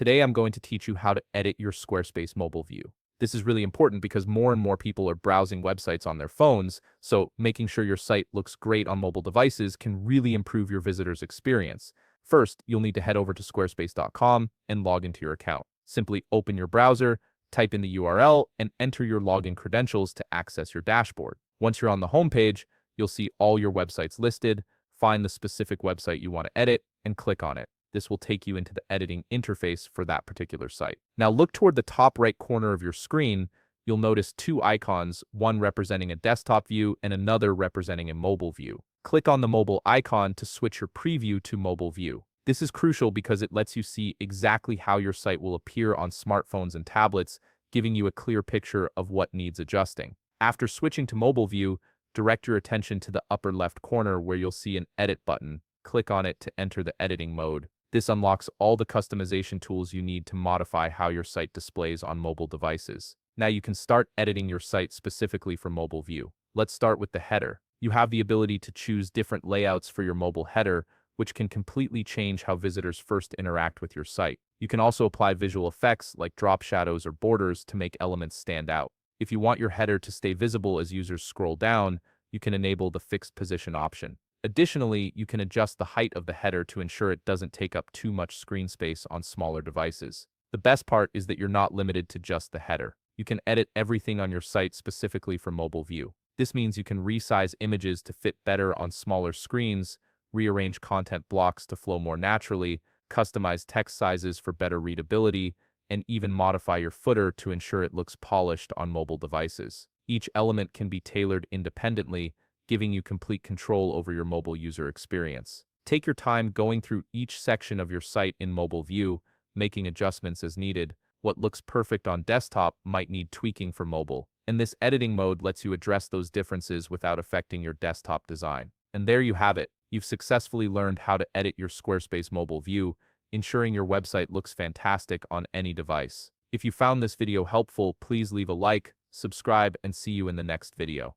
Today I'm going to teach you how to edit your Squarespace mobile view. This is really important because more and more people are browsing websites on their phones, so making sure your site looks great on mobile devices can really improve your visitors' experience. First, you'll need to head over to squarespace.com and log into your account. Simply open your browser, type in the URL, and enter your login credentials to access your dashboard. Once you're on the homepage, you'll see all your websites listed. Find the specific website you want to edit and click on it. This will take you into the editing interface for that particular site. Now look toward the top right corner of your screen. You'll notice two icons, one representing a desktop view and another representing a mobile view. Click on the mobile icon to switch your preview to mobile view. This is crucial because it lets you see exactly how your site will appear on smartphones and tablets, giving you a clear picture of what needs adjusting. After switching to mobile view, direct your attention to the upper left corner where you'll see an edit button. Click on it to enter the editing mode. This unlocks all the customization tools you need to modify how your site displays on mobile devices. Now you can start editing your site specifically for mobile view. Let's start with the header. You have the ability to choose different layouts for your mobile header, which can completely change how visitors first interact with your site. You can also apply visual effects like drop shadows or borders to make elements stand out. If you want your header to stay visible as users scroll down, you can enable the fixed position option. Additionally, you can adjust the height of the header to ensure it doesn't take up too much screen space on smaller devices. The best part is that you're not limited to just the header. You can edit everything on your site specifically for mobile view. This means you can resize images to fit better on smaller screens, rearrange content blocks to flow more naturally, customize text sizes for better readability, and even modify your footer to ensure it looks polished on mobile devices. Each element can be tailored independently, giving you complete control over your mobile user experience. Take your time going through each section of your site in mobile view, making adjustments as needed. What looks perfect on desktop might need tweaking for mobile, and this editing mode lets you address those differences without affecting your desktop design. And there you have it. You've successfully learned how to edit your Squarespace mobile view, ensuring your website looks fantastic on any device. If you found this video helpful, please leave a like, subscribe, and see you in the next video.